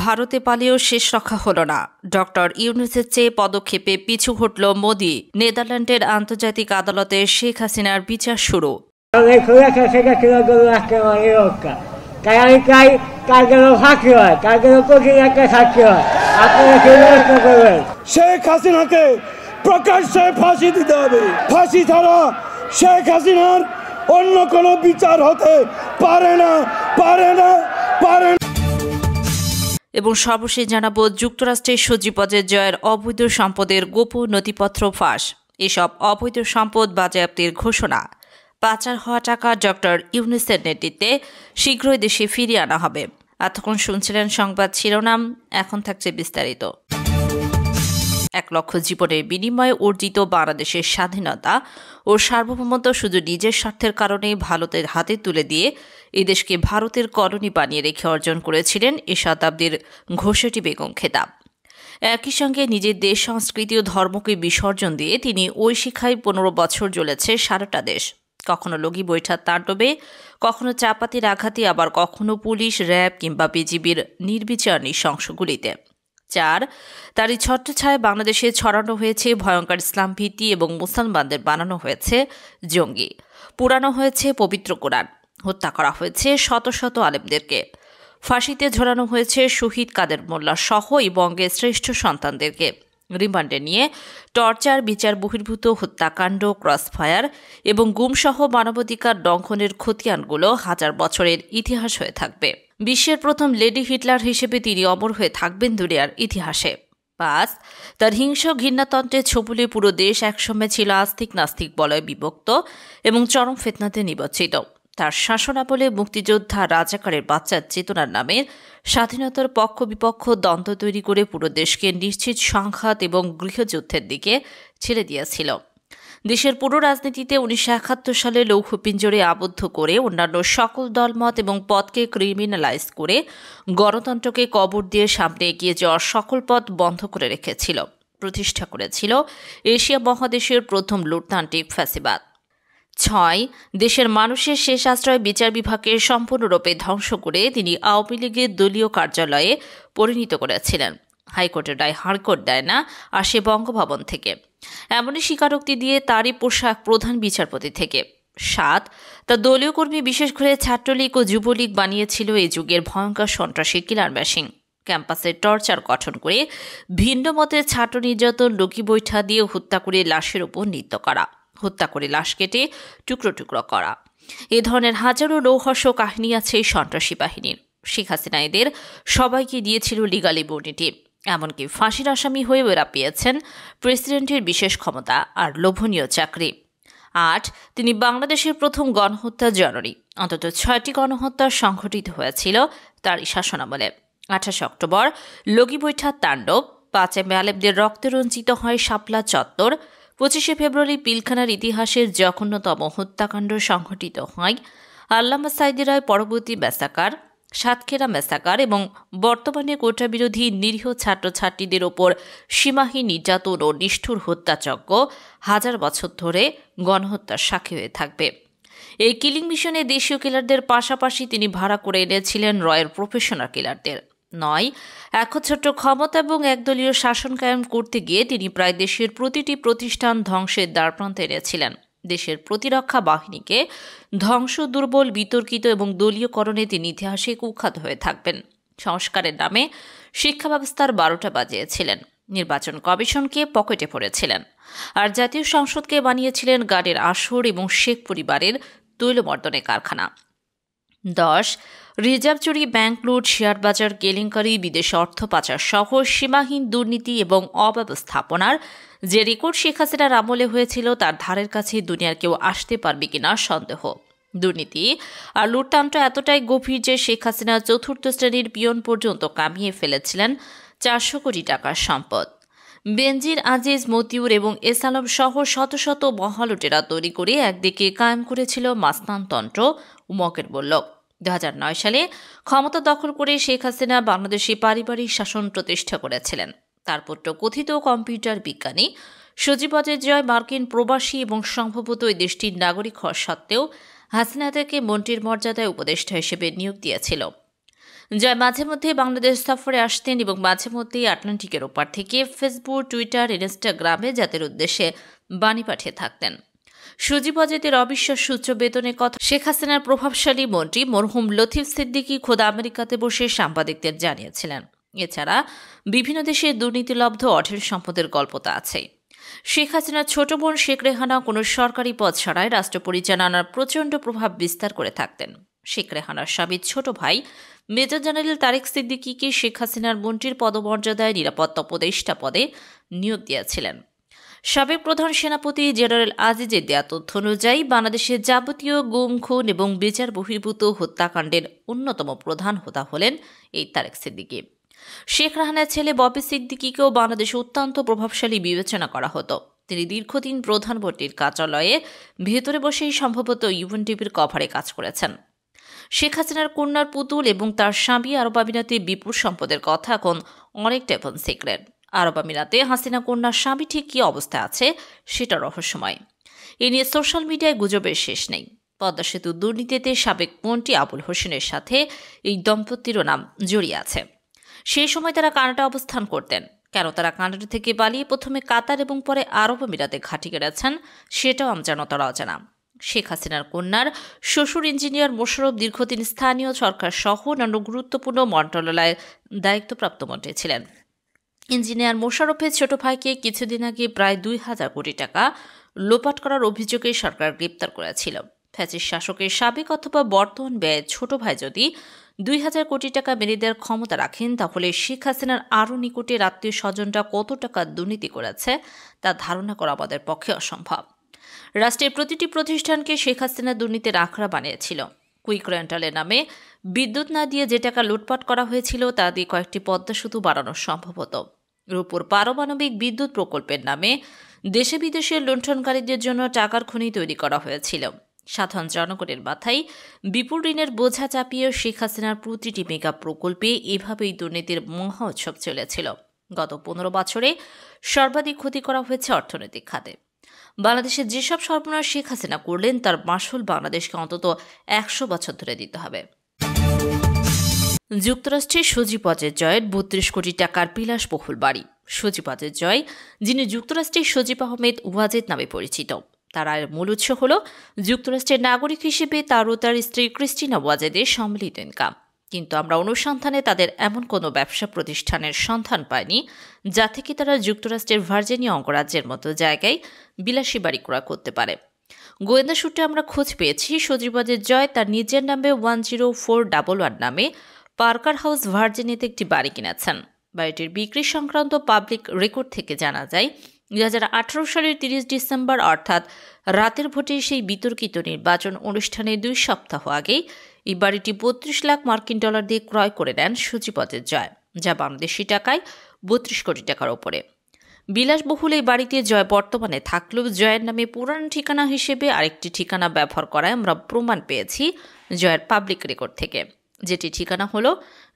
ভারতে পালিয়েও শেষ রক্ষা হলো না। ডক্টর ইউনূসের চেয়ে পদক্ষেপে পিছু হটল মোদি। নেদারল্যান্ডের আন্তর্জাতিক আদালতে শেখ হাসিনার বিচার শুরু। শেখ হাসিনাকে প্রকাশ্যে ফাঁসি দিতে হবে। ফাঁসি ছাড়া শেখ হাসিনার অন্য কোনো বিচার হতে পারে না। এবং সর্বশেষ জানাবো, যুক্তরাষ্ট্রের সজীবদের জয়ের অবৈধ সম্পদের গোপন নথিপত্র ফাঁস। এসব অবৈধ সম্পদ বাজেয়াপ্তির ঘোষণা। পাচার হওয়া টাকা ডক্টর ইউনূসের নেতৃত্বে শীঘ্রই দেশে ফিরিয়ে আনা হবে। এতক্ষণ শুনছিলেন সংবাদ শিরোনাম, এখন থাকছে বিস্তারিত। 1 লক্ষ জীবনের বিনিময়ে অর্জিত বাংলাদেশের স্বাধীনতা ও সার্বভৌমত্ব শুধু নিজের স্বার্থের কারণে ভারতের হাতে তুলে দিয়ে এদেশকে ভারতের কলোনি বানিয়ে রেখে অর্জন করেছিলেন এ শতাব্দীর ঘোষেটি বেগম খেতাব। একই সঙ্গে নিজের দেশ সংস্কৃতি ও ধর্মকে বিসর্জন দিয়ে তিনি ওই শিক্ষায় 15 বছর জ্বলেছে সারাটা দেশ। কখনো লগি বৈঠার তাণ্ডবে, কখনো চাপাতির আঘাতে, আবার কখনো পুলিশ, র্যাব কিংবা বিজিবির নির্বিচার নৃশংসগুলিতে। তারই ছত্রছায়ায় বাংলাদেশে ছড়ানো হয়েছে ভয়ঙ্কর ইসলাম ভীতি এবং মুসলমানদের বানানো হয়েছে জঙ্গি, পুরানো হয়েছে পবিত্র কোরআন, হত্যা করা হয়েছে শত শত আলেমদেরকে, ফাঁসিতে ঝোলানো হয়েছে শহীদ কাদের মোল্লা সহ এই বঙ্গের শ্রেষ্ঠ সন্তানদেরকে, রিমান্ডে নিয়ে টর্চার, বিচার বহির্ভূত হত্যাকাণ্ড, ক্রসফায়ার এবং গুমসহ মানবাধিকার লঙ্ঘনের খতিয়ানগুলো হাজার বছরের ইতিহাস হয়ে থাকবে। বিশ্বের প্রথম লেডি হিটলার হিসেবে তিনি অমর হয়ে থাকবেন দুনিয়ার ইতিহাসে। 5, তার হিংস্র ঘৃণাতন্ত্রের ছোবলে পুরো দেশ একসময় ছিল আস্তিক নাস্তিক বলয়ে বিভক্ত এবং চরম ফিতনাতে নিমজ্জিত। তার শাসনামলে মুক্তিযোদ্ধা, রাজাকারের বাচ্চার চেতনার নামে স্বাধীনতার পক্ষ বিপক্ষ দ্বন্দ্ব তৈরি করে পুরো দেশকে নিশ্চিত সংঘাত এবং গৃহযুদ্ধের দিকে ছেড়ে দিয়েছিল। দেশের পুরো রাজনীতিতে 1971 সালে লৌহপিঞ্জরে আবদ্ধ করে অন্যান্য সকল দলমত এবং পথকে ক্রিমিনালাইজ করে গণতন্ত্রকে কবর দিয়ে সামনে এগিয়ে যাওয়ার সকল পথ বন্ধ করে রেখেছিল। প্রতিষ্ঠা করেছিল এশিয়া মহাদেশের প্রথম লোকতান্ত্রিক ফ্যাসিবাদ। 6, দেশের মানুষের শেষ আশ্রয় বিচার বিভাগকে সম্পূর্ণরূপে ধ্বংস করে তিনি আওয়ামী লীগের দলীয় কার্যালয়ে পরিণত করেছিলেন। হাইকোর্টের রায় হাইকোর্ট দেয় না, আসে বঙ্গভবন থেকে। এমনই স্বীকারোক্তি দিয়ে তারই পোশাক প্রধান বিচারপতি থেকে। 7, তার দলীয় কর্মী বিশেষ করে ছাত্রলীগ ও যুবলীগ বানিয়েছিল এই যুগের ভয়ঙ্কর সন্ত্রাসী কিলার মেশিন। ক্যাম্পাসে টর্চার গঠন করে ভিন্ন মতের ছাত্র নির্যাতন, লগি বৈঠা দিয়ে হত্যা করে লাশের উপর নৃত্য করা, হত্যা করে লাশ কেটে টুকরো টুকরো করা। এ ধরনের হাজারো রোহস্য কাহিনী আছে এই সন্ত্রাসী বাহিনীর। শেখ হাসিনা এদের সবাইকে দিয়েছিল লিগাল ইমিউনিটি, এমনকি ফাঁসির আসামি হয়ে এরা পেয়েছেন প্রেসিডেন্টের বিশেষ ক্ষমতা আর লোভনীয় চাকরি। 8, তিনি বাংলাদেশের প্রথম গণহত্যা জননী। অন্তত 6টি গণহত্যা সংঘটিত হয়েছিল তারই শাসনামলে। 28 অক্টোবর লগি বৈঠার তাণ্ডব, 5 মে আলেমদের রক্তে রঞ্জিত হয় শাপলা চত্বর, 25 ফেব্রুয়ারি পিলখানার ইতিহাসের জঘন্যতম হত্যাকাণ্ড সংঘটিত হয়, আল্লামা সাঈদী রায় পরবর্তী ম্যাসাকার, সাতক্ষীরা ম্যাসাকার এবং বর্তমানে কোটা বিরোধী নিরীহ ছাত্রছাত্রীদের ওপর সীমাহীন নির্যাতন ও নিষ্ঠুর হত্যাযজ্ঞ হাজার বছর ধরে গণহত্যার সাক্ষী হয়ে থাকবে। এই কিলিং মিশনে দেশীয় কিলারদের পাশাপাশি তিনি ভাড়া করে এনেছিলেন রয়ের প্রফেশনাল কিলারদের। 9, একচ্ছত্র ক্ষমতা এবং একদলীয় শাসন কায়েম করতে গিয়ে তিনি প্রায় দেশের প্রতিটি প্রতিষ্ঠান ধ্বংসের দ্বারপ্রান্তে এনেছিলেন। দেশের প্রতিরক্ষা বাহিনীকে ধ্বংস, দুর্বল, বিতর্কিত এবং দলীয়করণে তিনি ইতিহাসে কুখ্যাত হয়ে থাকবেন। সংস্কারের নামে শিক্ষা ব্যবস্থার 12টা বাজিয়েছিলেন, নির্বাচন কমিশনকে পকেটে পড়েছিলেন, আর জাতীয় সংসদকে বানিয়েছিলেন গাড়ির আসর এবং শেখ পরিবারের তৈলমর্দনের কারখানা। 10, রিজার্ভ চুরি, ব্যাংক লুট, শেয়ার বাজার কেলেঙ্কারি, বিদেশে অর্থ পাচার সহ সীমাহীন দুর্নীতি এবং অব্যবস্থাপনার যে রেকর্ড শেখ হাসিনার আমলে হয়েছিল তার ধারের কাছে দুনিয়ার কেউ আসতে পারবে কিনা সন্দেহ। দুর্নীতি আর লুটতন্ত্র এতটাই গভীর যে শেখ হাসিনা 4র্থ শ্রেণীর পিয়ন পর্যন্ত কামিয়ে ফেলেছিলেন 400 কোটি টাকার সম্পদ। বেনজির, আজিজ, মতিউর এবং এস আলম সহ শত শত মহালুটেরা তৈরি করে একদিকে কায়েম করেছিল মাস্তানতন্ত্র, উমকের বল্লভ। 2009 সালে ক্ষমতা দখল করে শেখ হাসিনা বাংলাদেশে পারিবারিক শাসন প্রতিষ্ঠা করেছিলেন। তার পুত্র কথিত কম্পিউটার বিজ্ঞানী সজীবদের জয় মার্কিন প্রবাসী এবং সম্ভবত এই দেশটির নাগরিক হওয়া সত্ত্বেও হাসিনা তাকে মন্ত্রীর মর্যাদায় উপদেষ্টা হিসেবে নিয়োগ দিয়েছিল। জয় মাঝে মধ্যে বাংলাদেশ সফরে আসতেন এবং মাঝে মধ্যেই আটলান্টিকের ওপার থেকে ফেসবুক, টুইটার, ইনস্টাগ্রামে জাতির উদ্দেশ্যে বাণী পাঠিয়ে থাকতেন। সজীব অজেদের অবিশ্বাস্য উচ্চ বেতনের কথা শেখ হাসিনার প্রভাবশালী মন্ত্রী মরহুম লতিফ সিদ্দিকী খোদ আমেরিকাতে বসে সাংবাদিকদের জানিয়েছিলেন। এছাড়া বিভিন্ন দেশে দুর্নীতিলব্ধ অঢেল সম্পদের গল্প তা আছে। শেখ হাসিনার ছোট বোন শেখ রেহানা কোনো সরকারি পদ ছাড়াই রাষ্ট্র পরিচালনার প্রচণ্ড প্রভাব বিস্তার করে থাকতেন। শেখ রেহানার স্বামীর ছোট ভাই মেজর জেনারেল তারেক সিদ্দিকীকে শেখ হাসিনার মন্ত্রীর পদমর্যাদায় নিরাপত্তা উপদেষ্টা পদে নিয়োগ দিয়েছিলেন। সাবেক প্রধান সেনাপতি জেনারেল আজিজের দেয়া তথ্য অনুযায়ী বাংলাদেশের যাবতীয় গুম, খুন এবং বিচার বহির্ভূত হত্যাকাণ্ডের অন্যতম প্রধান হোতা হলেন এই তারেক সিদ্দিকী। শেখ রেহানার ছেলে ববি সিদ্দিকীকেও বাংলাদেশে অত্যন্ত প্রভাবশালী বিবেচনা করা হতো। তিনি দীর্ঘদিন প্রধানমন্ত্রীর কার্যালয়ে ভেতরে বসেই সম্ভবত ইউএনডিপির কভারে কাজ করেছেন। শেখ হাসিনার কন্যার পুতুল এবং তার স্বামী আরব আমিরাতে বিপুল সম্পদের কথা এখন অনেকটা এখন সিক্রেট। আরব আমিরাতে হাসিনা কন্যার স্বামী ঠিক কী অবস্থায় আছে সেটা রহস্যময়। এ নিয়ে সোশ্যাল মিডিয়ায় গুজবের শেষ নেই। পদ্মা সেতু দুর্নীতিতে সাবেক মন্ত্রী আবুল হোসেনের সাথে এই দম্পতিরও নাম জড়িয়ে আছে। সেই সময় তারা কানাডা অবস্থান করতেন। কেন তারা কানাডা থেকে পালিয়ে প্রথমে কাতার এবং পরে আরব আমিরাতে ঘাঁটি গেড়েছেন সেটাও আমজানতার অজানা। শেখ হাসিনার কন্যার শ্বশুর ইঞ্জিনিয়ার মোশাররফ দীর্ঘদিন স্থানীয় সরকার সহ অন্যান্য গুরুত্বপূর্ণ মন্ত্রণালয়ের দায়িত্বপ্রাপ্ত মন্ত্রী ছিলেন। ইঞ্জিনিয়ার মোশাররফের ছোট ভাইকে কিছুদিন আগে প্রায় ২,০০০ কোটি টাকা লোপাট করার অভিযোগে সরকার গ্রেপ্তার করেছিল। ফ্যাসিস্ট শাসকের সাবেক অথবা বর্তমান ব্যয়ের ছোট ভাই যদি ২,০০০ কোটি টাকা মেরে দেওয়ার ক্ষমতা রাখেন, তাহলে শেখ হাসিনার আরও নিকটের আত্মীয় স্বজনরা কত টাকা দুর্নীতি করেছে তা ধারণা করা আমাদের পক্ষে অসম্ভব। রাষ্ট্রের প্রতিটি প্রতিষ্ঠানকে শেখ হাসিনা দুর্নীতির আখড়া বানিয়েছিল। কুইক রেন্টালের নামে বিদ্যুৎ না দিয়ে যে টাকা লুটপাট করা হয়েছিল তা দিয়ে কয়েকটি পদ্মা সেতু বানানো সম্ভব হতো। রূপপুর পারমাণবিক বিদ্যুৎ প্রকল্পের নামে দেশে বিদেশে লুণ্ঠনকারীদের জন্য টাকার খনি তৈরি করা হয়েছিল। সাধারণ জনগণের মাথায় বিপুল ঋণের বোঝা চাপিয়ে শেখ হাসিনার প্রতিটি মেগা প্রকল্পে এভাবেই দুর্নীতির মহা উৎসব চলেছিল। গত ১৫ বছরে সর্বাধিক ক্ষতি করা হয়েছে অর্থনৈতিক খাতে। বাংলাদেশে যেসব সর্বনাশ শেখ হাসিনা করলেন তার মাসুল বাংলাদেশকে অন্তত ১০০ বছর ধরে দিতে হবে। যুক্তরাষ্ট্রে সজীব অজের জয়ের ৩২ কোটি টাকার বিলাসবহুল বাড়ি। সজীব অজের জয়, যিনি যুক্তরাষ্ট্রের সজীব আহমেদ ওয়াজেদ নামে পরিচিত, তার আয়ের মূল উৎস হল যুক্তরাষ্ট্রের নাগরিক হিসেবে তার ও তার স্ত্রী ক্রিস্টিনা ওয়াজেদের সম্মিলিত ইনকাম। কিন্তু আমরা অনুসন্ধানে তাদের এমন কোনো ব্যবসা প্রতিষ্ঠানের সন্ধান পাইনি যা থেকে তারা যুক্তরাষ্ট্রের ভার্জিনিয়া অঙ্গরাজ্যের মতো জায়গায় বিলাসী বাড়ি ক্রয় করতে পারে। গোয়েন্দা সূত্রে আমরা খোঁজ পেয়েছি সজীব অজের জয় তার নিজের নামে 10411 নামে পার্কার হাউস ভার্জিনিয়াতে একটি বাড়ি কিনেছেন। বাড়িটির বিক্রি সংক্রান্ত পাবলিক রেকর্ড থেকে জানা যায় ২০১৮ সালের ৩০ ডিসেম্বর অর্থাৎ রাতের ভোটে সেই বিতর্কিত নির্বাচন অনুষ্ঠানে ২ সপ্তাহ আগেই এই বাড়িটি ৩২ লাখ মার্কিন ডলার দিয়ে ক্রয় করে নেন সজীব অজের জয়, যা বাংলাদেশি টাকায় ৩২ কোটি টাকার ওপরে। বিলাসবহুল এই বাড়িতে জয় বর্তমানে থাকলেও জয়ের নামে পুরানো ঠিকানা হিসেবে আরেকটি ঠিকানা ব্যবহার করায় আমরা প্রমাণ পেয়েছি জয়ের পাবলিক রেকর্ড থেকে, যেটি ঠিকানা হল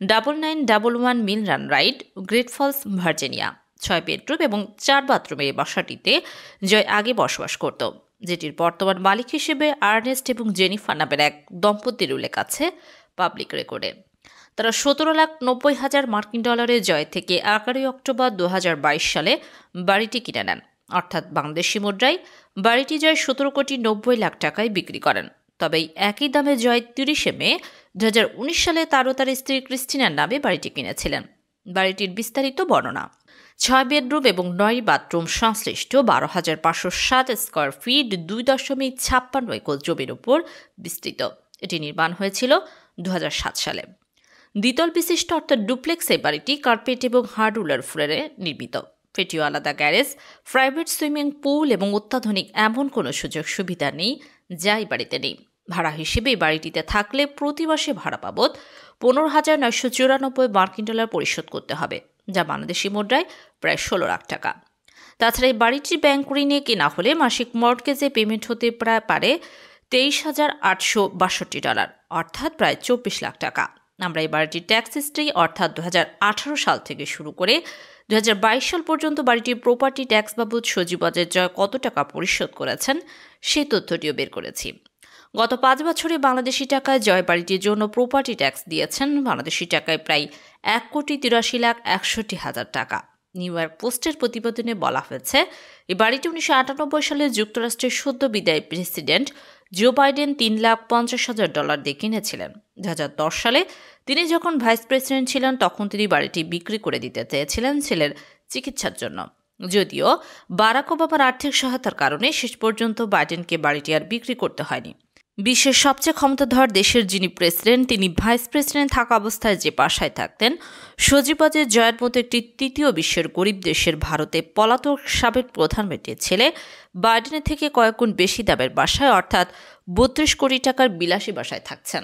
9911 Mill Run Ride, Great Falls, Virginia. ৬ bedroom এবং ৪ বাথরুমের এই বাসাটিতে জয় আগে বসবাস করত, যেটির বর্তমান মালিক হিসেবে আর্নেস্ট এবং জেনিফার নামের এক দম্পতির উল্লেখ আছে পাবলিক রেকর্ডে। তারা ১৭,৯০,০০০ মার্কিন ডলারের জয় থেকে ১১ অক্টোবর ২০২২ সালে বাড়িটি কিনে নেন, অর্থাৎ বাংলাদেশি মুদ্রায় বাড়িটি জয় ১৭,৯০,০০,০০০ টাকায় বিক্রি করেন। তবে একই দামে জয় ৩০ মে ২০১৯ সালে তার ও তার স্ত্রী ক্রিস্টিনার নামে বাড়িটি কিনেছিলেন। বাড়িটির বিস্তারিত বর্ণনা: ৬ বেডরুম এবং ৯ বাথরুম সংশ্লিষ্ট ১২,৫০৭ স্কোয়ার ফিট ২.৫৬ একর জমির উপর বিস্তৃত। এটি নির্মাণ হয়েছিল ২০০৭ সালে। দ্বিতল বিশিষ্ট অর্থাৎ ডুপ্লেক্স এই বাড়িটি কার্পেট এবং হার্ডউডের ফ্লোরে নির্মিত। এটিও আলাদা গ্যারেজ, প্রাইভেট সুইমিং পুল এবং অত্যাধুনিক এমন কোনো সুযোগ সুবিধা নেই যা এই বাড়িতে নেই। ভাড়া হিসেবে এই বাড়িটিতে থাকলে প্রতি মাসে ভাড়া বাবদ ১৫,৯৯৪ মার্কিন ডলার পরিশোধ করতে হবে, যা বাংলাদেশি মুদ্রায় প্রায় ১৬ লাখ টাকা। তাছাড়া এই বাড়িটি ব্যাংক ঋণে কেনা হলে মাসিক মর্টগেজে পেমেন্ট হতে প্রায় পারে ২৩,৮৬২ ডলার, অর্থাৎ প্রায় ২৪ লাখ টাকা। আমরা এই বাড়িটির ট্যাক্স হিস্ট্রি অর্থাৎ ২০১৮ সাল থেকে শুরু করে ২০২২ সাল পর্যন্ত বাড়িটির প্রপার্টি ট্যাক্স বাবদ সজীব অজের জয় কত টাকা পরিশোধ করেছেন সেই তথ্যটিও বের করেছি। গত 5 বছরে বাংলাদেশি টাকায় জয় বাড়িটির জন্য প্রপার্টি ট্যাক্স দিয়েছেন বাংলাদেশি টাকায় প্রায় 1,83,61,000 টাকা। নিউ ইয়র্ক পোস্টের প্রতিবেদনে বলা হয়েছে, এই বাড়িটি 1998 সালে যুক্তরাষ্ট্রের সদ্য বিদায়ী প্রেসিডেন্ট জো বাইডেন $3,50,000 দিয়ে কিনেছিলেন। 2010 সালে তিনি যখন ভাইস প্রেসিডেন্ট ছিলেন তখন তিনি বাড়িটি বিক্রি করে দিতে চেয়েছিলেন ছেলের চিকিৎসার জন্য। যদিও বারাক ওবামার আর্থিক সহায়তার কারণে শেষ পর্যন্ত বাইডেনকে বাড়িটি আর বিক্রি করতে হয়নি। বিশ্বের সবচেয়ে ক্ষমতাধর দেশের যিনি প্রেসিডেন্ট, তিনি ভাইস প্রেসিডেন্ট থাকা অবস্থায় যে বাসায় থাকতেন, সজীবদের জয়ের মতো একটি তৃতীয় বিশ্বের গরিব দেশের ভারতে পলাতক সাবেক প্রধানমন্ত্রীর ছেলে বাইডেনের থেকে কয়েক গুণ বেশি দামের বাসায় অর্থাৎ 32 কোটি টাকার বিলাসী বাসায় থাকছেন।